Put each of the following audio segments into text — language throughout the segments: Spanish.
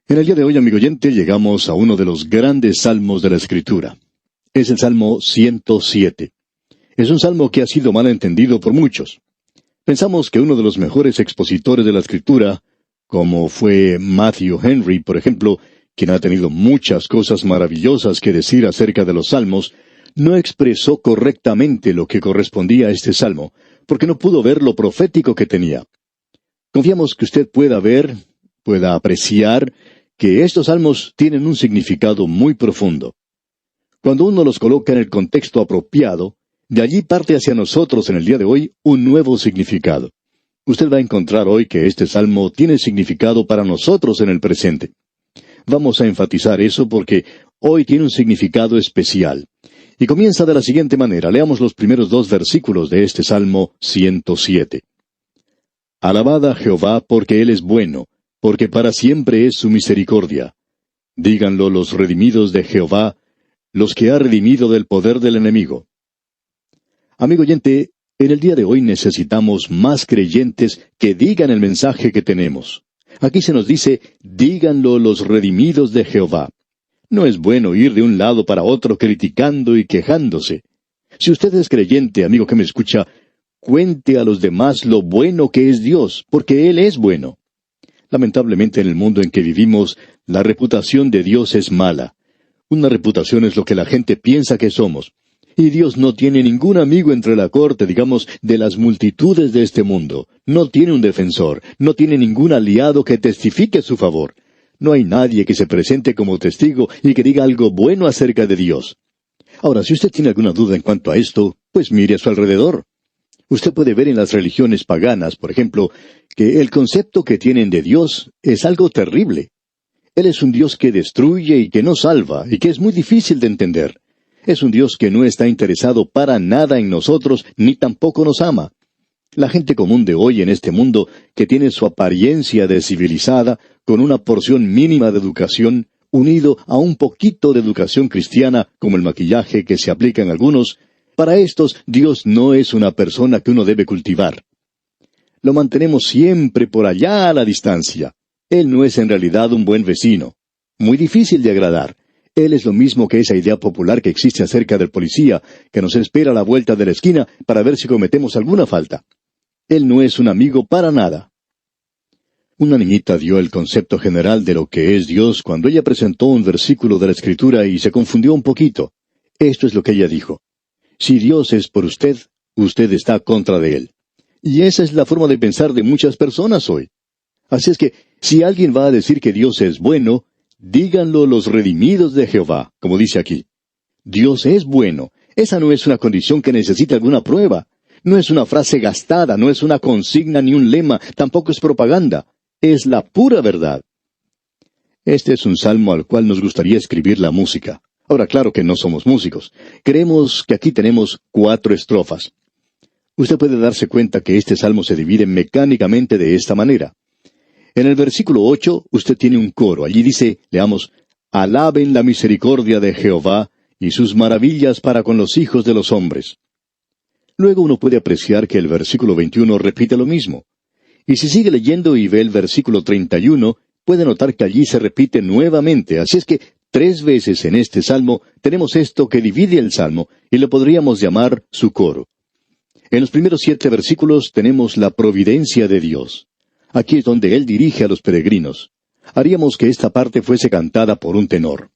En el día de hoy, amigo oyente, llegamos a uno de los grandes salmos de la Escritura. Es el Salmo 107. Es un salmo que ha sido mal entendido por muchos. Pensamos que uno de los mejores expositores de la Escritura, como fue Matthew Henry, por ejemplo, quien ha tenido muchas cosas maravillosas que decir acerca de los salmos, no expresó correctamente lo que correspondía a este salmo, porque no pudo ver lo profético que tenía. Confiamos que usted pueda apreciar que estos salmos tienen un significado muy profundo. Cuando uno los coloca en el contexto apropiado, de allí parte hacia nosotros en el día de hoy un nuevo significado. Usted va a encontrar hoy que este salmo tiene significado para nosotros en el presente. Vamos a enfatizar eso porque hoy tiene un significado especial. Y comienza de la siguiente manera. Leamos los primeros 2 versículos de este Salmo 107. Alabad a Jehová porque Él es bueno, porque para siempre es su misericordia. Díganlo los redimidos de Jehová, los que ha redimido del poder del enemigo. Amigo oyente, en el día de hoy necesitamos más creyentes que digan el mensaje que tenemos. Aquí se nos dice, díganlo los redimidos de Jehová. No es bueno ir de un lado para otro criticando y quejándose. Si usted es creyente, amigo que me escucha, cuente a los demás lo bueno que es Dios, porque Él es bueno. Lamentablemente en el mundo en que vivimos, la reputación de Dios es mala. Una reputación es lo que la gente piensa que somos. Y Dios no tiene ningún amigo entre la corte, digamos, de las multitudes de este mundo. No tiene un defensor, no tiene ningún aliado que testifique a su favor. No hay nadie que se presente como testigo y que diga algo bueno acerca de Dios. Ahora, si usted tiene alguna duda en cuanto a esto, pues mire a su alrededor. Usted puede ver en las religiones paganas, por ejemplo, que el concepto que tienen de Dios es algo terrible. Él es un Dios que destruye y que no salva, y que es muy difícil de entender. Es un Dios que no está interesado para nada en nosotros, ni tampoco nos ama. La gente común de hoy en este mundo, que tiene su apariencia de civilizada, con una porción mínima de educación, unido a un poquito de educación cristiana, como el maquillaje que se aplica en algunos, para estos Dios no es una persona que uno debe cultivar. Lo mantenemos siempre por allá a la distancia. Él no es en realidad un buen vecino. Muy difícil de agradar. Él es lo mismo que esa idea popular que existe acerca del policía, que nos espera a la vuelta de la esquina para ver si cometemos alguna falta. Él no es un amigo para nada. Una niñita dio el concepto general de lo que es Dios cuando ella presentó un versículo de la Escritura y se confundió un poquito. Esto es lo que ella dijo. Si Dios es por usted, usted está contra de Él. Y esa es la forma de pensar de muchas personas hoy. Así es que, si alguien va a decir que Dios es bueno, díganlo los redimidos de Jehová, como dice aquí. Dios es bueno. Esa no es una condición que necesite alguna prueba. No es una frase gastada, no es una consigna ni un lema, tampoco es propaganda. Es la pura verdad. Este es un salmo al cual nos gustaría escribir la música. Ahora, claro que no somos músicos. Creemos que aquí tenemos 4 estrofas. Usted puede darse cuenta que este salmo se divide mecánicamente de esta manera. En el versículo 8, usted tiene un coro. Allí dice, leamos, alaben la misericordia de Jehová y sus maravillas para con los hijos de los hombres. Luego uno puede apreciar que el versículo 21 repite lo mismo. Y si sigue leyendo y ve el versículo 31, puede notar que allí se repite nuevamente. Así es que 3 veces en este salmo tenemos esto que divide el salmo y lo podríamos llamar su coro. En los primeros 7 versículos tenemos la providencia de Dios. Aquí es donde Él dirige a los peregrinos. Haríamos que esta parte fuese cantada por un tenor.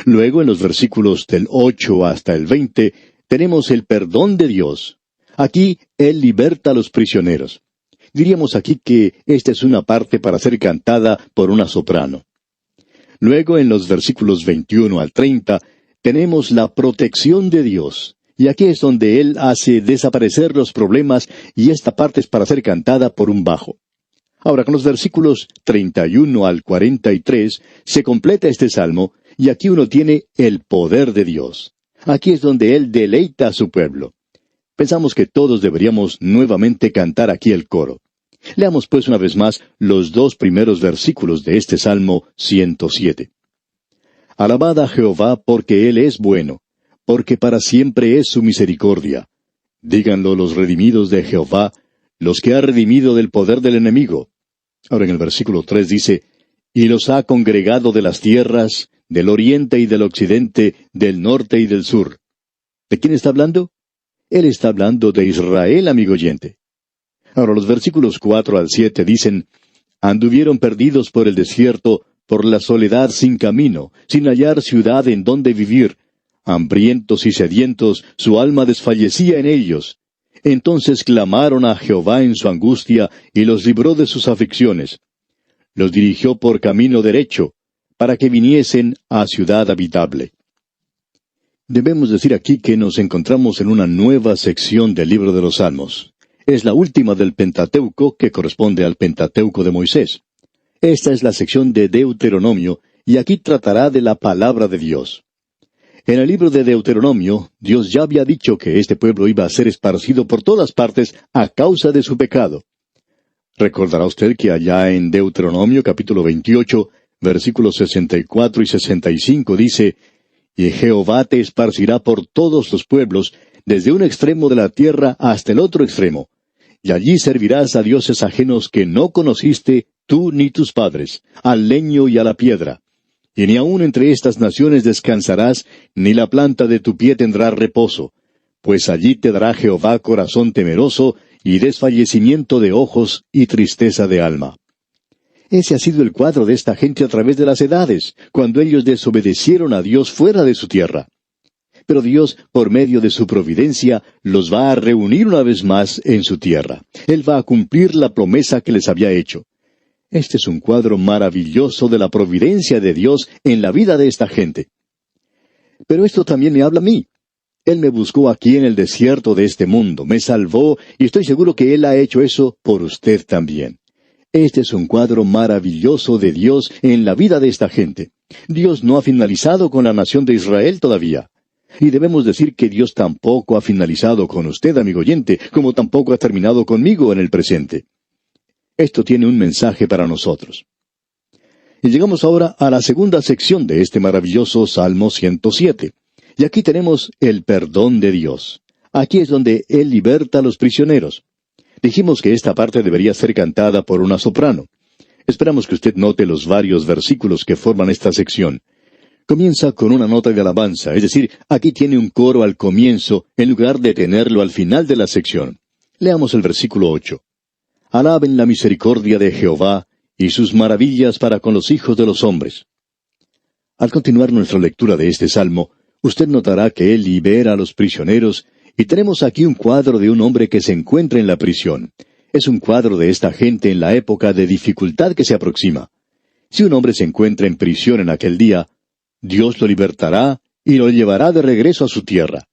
Luego, en los versículos del 8 hasta el 20, tenemos el perdón de Dios. Aquí Él liberta a los prisioneros. Diríamos aquí que esta es una parte para ser cantada por una soprano. Luego, en los versículos 21 al 30, tenemos la protección de Dios. Y aquí es donde Él hace desaparecer los problemas, y esta parte es para ser cantada por un bajo. Ahora, con los versículos 31 al 43, se completa este salmo, y aquí uno tiene el poder de Dios. Aquí es donde Él deleita a su pueblo. Pensamos que todos deberíamos nuevamente cantar aquí el coro. Leamos pues una vez más los 2 primeros versículos de este Salmo 107. Alabad a Jehová porque Él es bueno, porque para siempre es su misericordia. Díganlo los redimidos de Jehová, los que ha redimido del poder del enemigo. Ahora en el versículo 3 dice, y los ha congregado de las tierras, del oriente y del occidente, del norte y del sur. ¿De quién está hablando? Él está hablando de Israel, amigo oyente. Ahora los versículos 4 al 7 dicen, anduvieron perdidos por el desierto, por la soledad sin camino, sin hallar ciudad en donde vivir. Hambrientos y sedientos, su alma desfallecía en ellos. Entonces clamaron a Jehová en su angustia, y los libró de sus aflicciones. Los dirigió por camino derecho, para que viniesen a ciudad habitable. Debemos decir aquí que nos encontramos en una nueva sección del libro de los Salmos. Es la última del Pentateuco, que corresponde al Pentateuco de Moisés. Esta es la sección de Deuteronomio, y aquí tratará de la palabra de Dios. En el libro de Deuteronomio, Dios ya había dicho que este pueblo iba a ser esparcido por todas partes a causa de su pecado. Recordará usted que allá en Deuteronomio capítulo 28, versículos 64 y 65 dice, y Jehová te esparcirá por todos los pueblos, desde un extremo de la tierra hasta el otro extremo. Y allí servirás a dioses ajenos que no conociste, tú ni tus padres, al leño y a la piedra. Y ni aun entre estas naciones descansarás, ni la planta de tu pie tendrá reposo. Pues allí te dará Jehová corazón temeroso, y desfallecimiento de ojos, y tristeza de alma. Ese ha sido el cuadro de esta gente a través de las edades, cuando ellos desobedecieron a Dios fuera de su tierra. Pero Dios, por medio de su providencia, los va a reunir una vez más en su tierra. Él va a cumplir la promesa que les había hecho. Este es un cuadro maravilloso de la providencia de Dios en la vida de esta gente. Pero esto también me habla a mí. Él me buscó aquí en el desierto de este mundo, me salvó, y estoy seguro que Él ha hecho eso por usted también. Este es un cuadro maravilloso de Dios en la vida de esta gente. Dios no ha finalizado con la nación de Israel todavía. Y debemos decir que Dios tampoco ha finalizado con usted, amigo oyente, como tampoco ha terminado conmigo en el presente. Esto tiene un mensaje para nosotros. Y llegamos ahora a la segunda sección de este maravilloso Salmo 107. Y aquí tenemos el perdón de Dios. Aquí es donde Él liberta a los prisioneros. Dijimos que esta parte debería ser cantada por una soprano. Esperamos que usted note los varios versículos que forman esta sección. Comienza con una nota de alabanza, es decir, aquí tiene un coro al comienzo, en lugar de tenerlo al final de la sección. Leamos el versículo 8. Alaben la misericordia de Jehová, y sus maravillas para con los hijos de los hombres. Al continuar nuestra lectura de este salmo, usted notará que él libera a los prisioneros, y tenemos aquí un cuadro de un hombre que se encuentra en la prisión. Es un cuadro de esta gente en la época de dificultad que se aproxima. Si un hombre se encuentra en prisión en aquel día, Dios lo libertará y lo llevará de regreso a su tierra.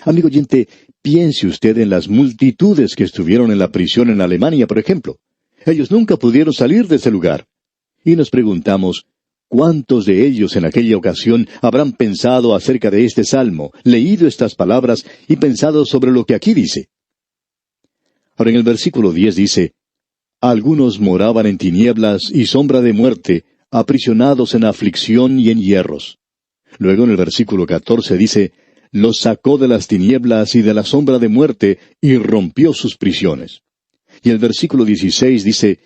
Amigo oyente, piense usted en las multitudes que estuvieron en la prisión en Alemania, por ejemplo. Ellos nunca pudieron salir de ese lugar. Y nos preguntamos, ¿cuántos de ellos en aquella ocasión habrán pensado acerca de este salmo, leído estas palabras y pensado sobre lo que aquí dice? Ahora en el versículo 10 dice, algunos moraban en tinieblas y sombra de muerte, aprisionados en aflicción y en hierros. Luego en el versículo 14 dice, los sacó de las tinieblas y de la sombra de muerte, y rompió sus prisiones. Y el versículo 16 dice,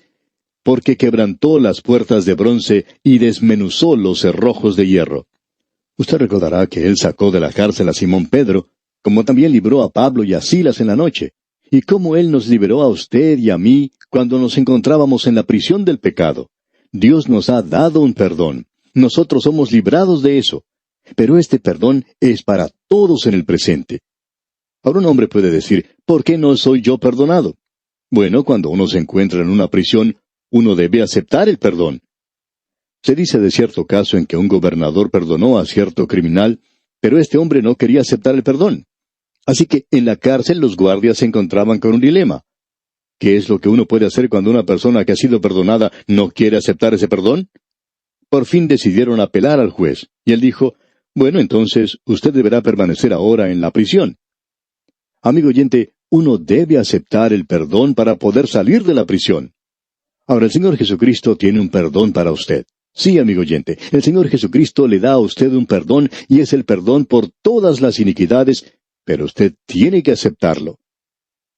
porque quebrantó las puertas de bronce y desmenuzó los cerrojos de hierro. Usted recordará que él sacó de la cárcel a Simón Pedro, como también libró a Pablo y a Silas en la noche, y cómo él nos liberó a usted y a mí cuando nos encontrábamos en la prisión del pecado. Dios nos ha dado un perdón. Nosotros somos librados de eso. Pero este perdón es para todos en el presente. Ahora un hombre puede decir, ¿por qué no soy yo perdonado? Bueno, cuando uno se encuentra en una prisión, uno debe aceptar el perdón. Se dice de cierto caso en que un gobernador perdonó a cierto criminal, pero este hombre no quería aceptar el perdón. Así que en la cárcel los guardias se encontraban con un dilema. ¿Qué es lo que uno puede hacer cuando una persona que ha sido perdonada no quiere aceptar ese perdón? Por fin decidieron apelar al juez, y él dijo, bueno, entonces usted deberá permanecer ahora en la prisión. Amigo oyente, uno debe aceptar el perdón para poder salir de la prisión. Ahora el Señor Jesucristo tiene un perdón para usted. Sí, amigo oyente, el Señor Jesucristo le da a usted un perdón, y es el perdón por todas las iniquidades, pero usted tiene que aceptarlo.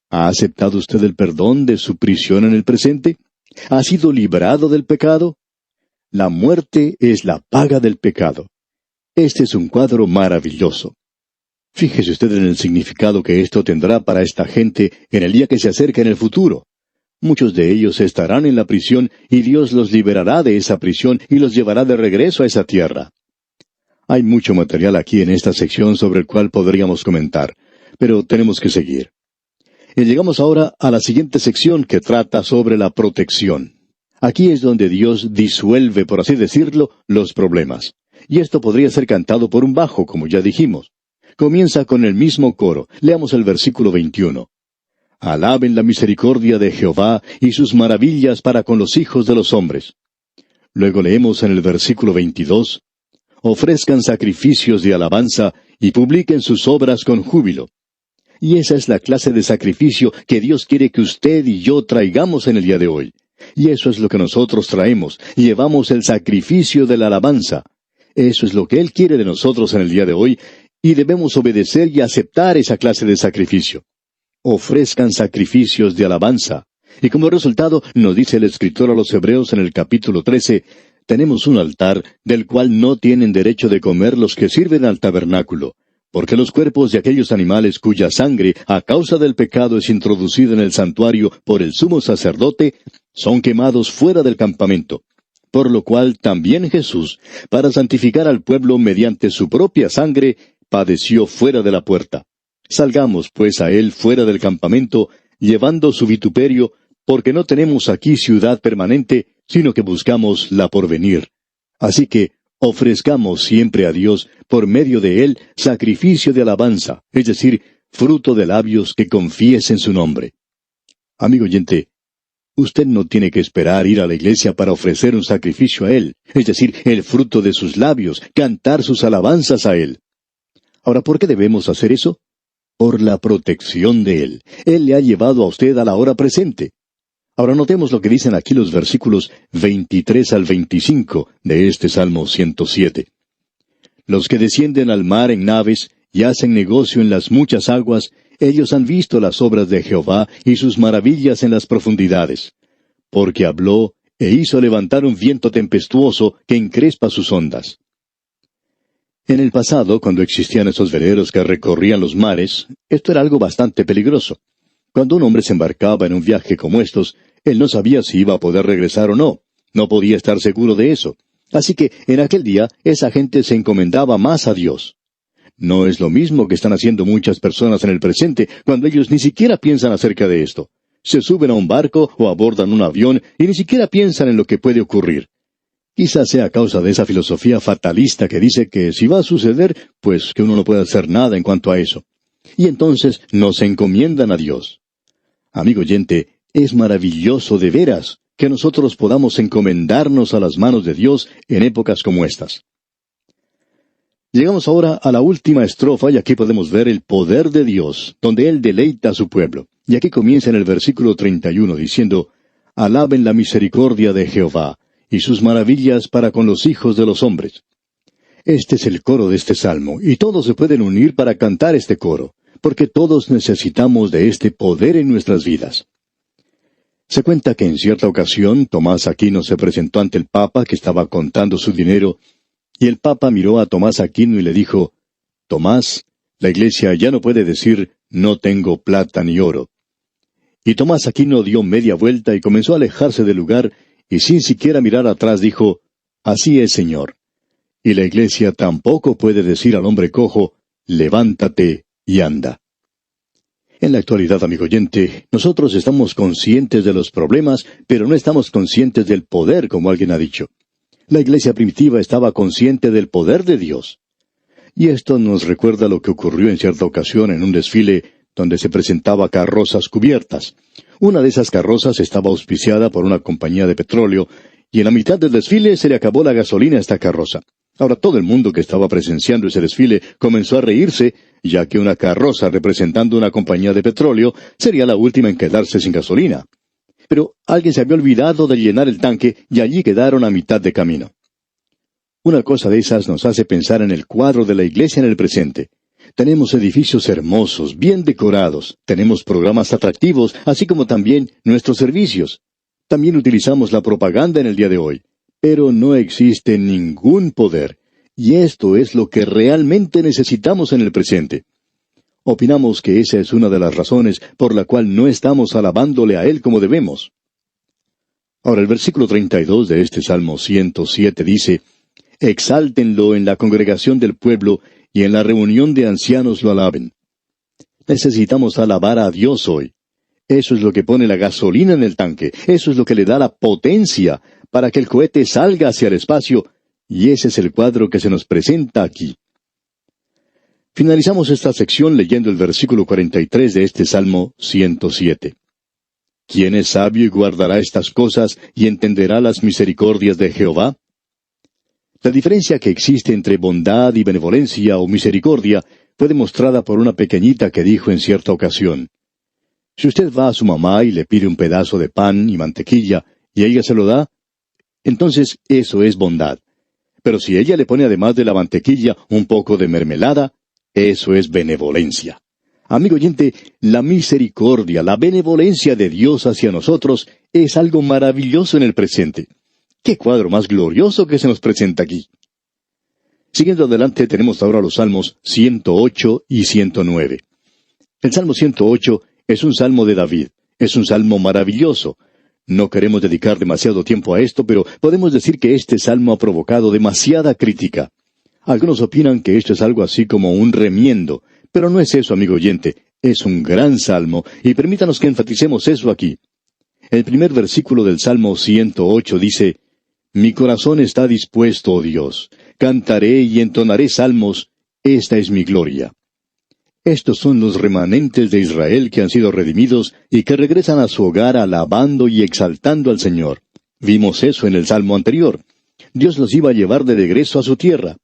¿Ha aceptado usted el perdón de su prisión en el presente? ¿Ha sido librado del pecado? La muerte es la paga del pecado. Este es un cuadro maravilloso. Fíjese usted en el significado que esto tendrá para esta gente en el día que se acerca en el futuro. Muchos de ellos estarán en la prisión y Dios los liberará de esa prisión y los llevará de regreso a esa tierra. Hay mucho material aquí en esta sección sobre el cual podríamos comentar, pero tenemos que seguir. Y llegamos ahora a la siguiente sección que trata sobre la protección. Aquí es donde Dios disuelve, por así decirlo, los problemas. Y esto podría ser cantado por un bajo, como ya dijimos. Comienza con el mismo coro. Leamos el versículo 21. Alaben la misericordia de Jehová y sus maravillas para con los hijos de los hombres. Luego leemos en el versículo 22. Ofrezcan sacrificios de alabanza y publiquen sus obras con júbilo. Y esa es la clase de sacrificio que Dios quiere que usted y yo traigamos en el día de hoy. Y eso es lo que nosotros traemos. Llevamos el sacrificio de la alabanza. Eso es lo que Él quiere de nosotros en el día de hoy, y debemos obedecer y aceptar esa clase de sacrificio. Ofrezcan sacrificios de alabanza. Y como resultado, nos dice el escritor a los Hebreos en el capítulo 13, tenemos un altar del cual no tienen derecho de comer los que sirven al tabernáculo, porque los cuerpos de aquellos animales cuya sangre, a causa del pecado, es introducida en el santuario por el sumo sacerdote, son quemados fuera del campamento. Por lo cual también Jesús, para santificar al pueblo mediante su propia sangre, padeció fuera de la puerta. Salgamos pues a Él fuera del campamento, llevando su vituperio, porque no tenemos aquí ciudad permanente, sino que buscamos la porvenir. Así que ofrezcamos siempre a Dios, por medio de Él, sacrificio de alabanza, es decir, fruto de labios que confiesen su nombre. Amigo oyente, usted no tiene que esperar ir a la iglesia para ofrecer un sacrificio a Él, es decir, el fruto de sus labios, cantar sus alabanzas a Él. Ahora, ¿por qué debemos hacer eso? Por la protección de Él. Él le ha llevado a usted a la hora presente. Ahora notemos lo que dicen aquí los versículos 23 al 25 de este Salmo 107. Los que descienden al mar en naves y hacen negocio en las muchas aguas, ellos han visto las obras de Jehová y sus maravillas en las profundidades. Porque habló e hizo levantar un viento tempestuoso que encrespa sus ondas. En el pasado, cuando existían esos veleros que recorrían los mares, esto era algo bastante peligroso. Cuando un hombre se embarcaba en un viaje como estos, él no sabía si iba a poder regresar o no. No podía estar seguro de eso. Así que en aquel día esa gente se encomendaba más a Dios. No es lo mismo que están haciendo muchas personas en el presente, cuando ellos ni siquiera piensan acerca de esto. Se suben a un barco o abordan un avión y ni siquiera piensan en lo que puede ocurrir. Quizás sea a causa de esa filosofía fatalista que dice que si va a suceder, pues que uno no puede hacer nada en cuanto a eso. Y entonces no se encomiendan a Dios. Amigo oyente, es maravilloso de veras que nosotros podamos encomendarnos a las manos de Dios en épocas como estas. Llegamos ahora a la última estrofa y aquí podemos ver el poder de Dios, donde Él deleita a su pueblo. Y aquí comienza en el versículo 31 diciendo, Alaben la misericordia de Jehová y sus maravillas para con los hijos de los hombres. Este es el coro de este salmo, y todos se pueden unir para cantar este coro, porque todos necesitamos de este poder en nuestras vidas. Se cuenta que en cierta ocasión Tomás Aquino se presentó ante el Papa que estaba contando su dinero, y el Papa miró a Tomás Aquino y le dijo, Tomás, la Iglesia ya no puede decir, no tengo plata ni oro. Y Tomás Aquino dio media vuelta y comenzó a alejarse del lugar, y sin siquiera mirar atrás dijo, Así es, Señor. Y la Iglesia tampoco puede decir al hombre cojo, levántate y anda. En la actualidad, amigo oyente, nosotros estamos conscientes de los problemas, pero no estamos conscientes del poder, como alguien ha dicho. La Iglesia primitiva estaba consciente del poder de Dios. Y esto nos recuerda lo que ocurrió en cierta ocasión en un desfile donde se presentaba carrozas cubiertas. Una de esas carrozas estaba auspiciada por una compañía de petróleo, y en la mitad del desfile se le acabó la gasolina a esta carroza. Ahora todo el mundo que estaba presenciando ese desfile comenzó a reírse, ya que una carroza representando una compañía de petróleo sería la última en quedarse sin gasolina. Pero alguien se había olvidado de llenar el tanque y allí quedaron a mitad de camino. Una cosa de esas nos hace pensar en el cuadro de la iglesia en el presente. Tenemos edificios hermosos, bien decorados, tenemos programas atractivos, así como también nuestros servicios. También utilizamos la propaganda en el día de hoy. pero no existe ningún poder, y esto es lo que realmente necesitamos en el presente. Opinamos que esa es una de las razones por la cual no estamos alabándole a Él como debemos. Ahora, el versículo 32 de este Salmo 107 dice, «Exáltenlo en la congregación del pueblo, y en la reunión de ancianos lo alaben». Necesitamos alabar a Dios hoy. Eso es lo que pone la gasolina en el tanque, eso es lo que le da la potencia para que el cohete salga hacia el espacio, y ese es el cuadro que se nos presenta aquí. Finalizamos esta sección leyendo el versículo 43 de este Salmo 107. ¿Quién es sabio y guardará estas cosas y entenderá las misericordias de Jehová? La diferencia que existe entre bondad y benevolencia o misericordia fue demostrada por una pequeñita que dijo en cierta ocasión, si usted va a su mamá y le pide un pedazo de pan y mantequilla, y ella se lo da, entonces eso es bondad. Pero si ella le pone además de la mantequilla un poco de mermelada, eso es benevolencia. Amigo oyente, la misericordia, la benevolencia de Dios hacia nosotros es algo maravilloso en el presente. ¡Qué cuadro más glorioso que se nos presenta aquí! Siguiendo adelante tenemos ahora los Salmos 108 y 109. El Salmo 108 es un salmo de David, es un salmo maravilloso. No queremos dedicar demasiado tiempo a esto, pero podemos decir que este salmo ha provocado demasiada crítica. Algunos opinan que esto es algo así como un remiendo, pero no es eso, amigo oyente, es un gran salmo, y permítanos que enfaticemos eso aquí. El primer versículo del Salmo 108 dice, «Mi corazón está dispuesto, oh Dios, cantaré y entonaré salmos, esta es mi gloria». Estos son los remanentes de Israel que han sido redimidos y que regresan a su hogar alabando y exaltando al Señor. Vimos eso en el salmo anterior. Dios los iba a llevar de regreso a su tierra.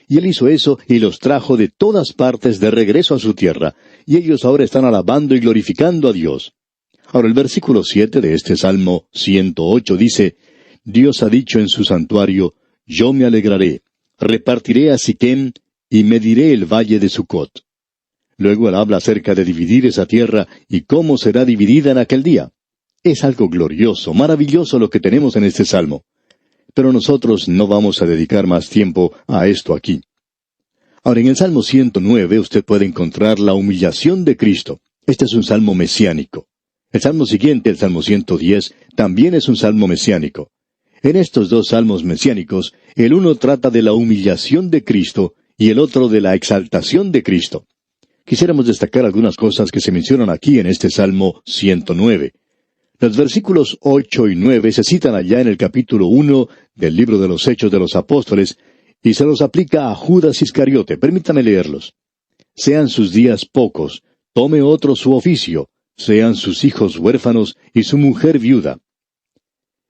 Y Él hizo eso y los trajo de todas partes de regreso a su tierra. Y ellos ahora están alabando y glorificando a Dios. Ahora el versículo 7 de este Salmo 108 dice, Dios ha dicho en su santuario, yo me alegraré, repartiré a Siquem y mediré el valle de Sucot. Luego Él habla acerca de dividir esa tierra y cómo será dividida en aquel día. Es algo glorioso, maravilloso lo que tenemos en este Salmo. Pero nosotros no vamos a dedicar más tiempo a esto aquí. Ahora, en el Salmo 109 usted puede encontrar la humillación de Cristo. Este es un salmo mesiánico. El salmo siguiente, el Salmo 110, también es un salmo mesiánico. En estos dos salmos mesiánicos, el uno trata de la humillación de Cristo y el otro de la exaltación de Cristo. Quisiéramos destacar algunas cosas que se mencionan aquí en este Salmo 109. Los versículos 8 y 9 se citan allá en el capítulo 1 del libro de los Hechos de los Apóstoles, y se los aplica a Judas Iscariote. Permítame leerlos. Sean sus días pocos, tome otro su oficio, sean sus hijos huérfanos y su mujer viuda.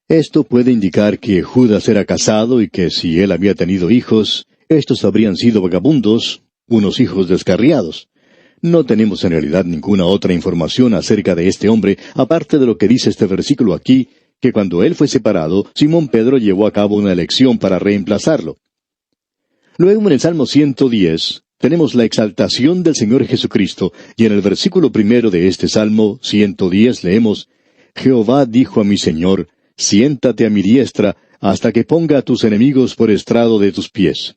Esto puede indicar que Judas era casado y que si él había tenido hijos, estos habrían sido vagabundos, unos hijos descarriados. No tenemos en realidad ninguna otra información acerca de este hombre, aparte de lo que dice este versículo aquí, que cuando él fue separado, Simón Pedro llevó a cabo una elección para reemplazarlo. Luego en el Salmo 110 tenemos la exaltación del Señor Jesucristo, y en el versículo primero de este Salmo 110 leemos, Jehová dijo a mi Señor, siéntate a mi diestra, hasta que ponga a tus enemigos por estrado de tus pies.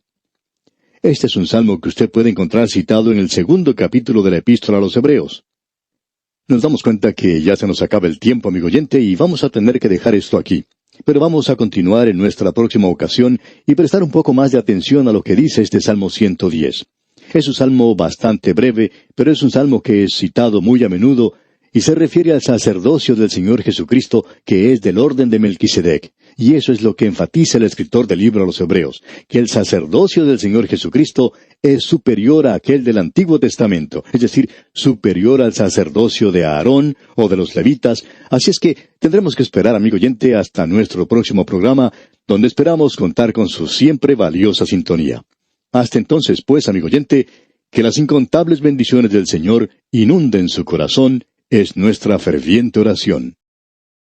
Este es un salmo que usted puede encontrar citado en el 2º capítulo de la Epístola a los Hebreos. Nos damos cuenta que ya se nos acaba el tiempo, amigo oyente, y vamos a tener que dejar esto aquí. Pero vamos a continuar en nuestra próxima ocasión y prestar un poco más de atención a lo que dice este Salmo 110. Es un salmo bastante breve, pero es un salmo que es citado muy a menudo y se refiere al sacerdocio del Señor Jesucristo, que es del orden de Melquisedec. Y eso es lo que enfatiza el escritor del libro a los Hebreos, que el sacerdocio del Señor Jesucristo es superior a aquel del Antiguo Testamento, es decir, superior al sacerdocio de Aarón o de los levitas. Así es que tendremos que esperar, amigo oyente, hasta nuestro próximo programa, donde esperamos contar con su siempre valiosa sintonía. Hasta entonces, pues, amigo oyente, que las incontables bendiciones del Señor inunden su corazón, es nuestra ferviente oración.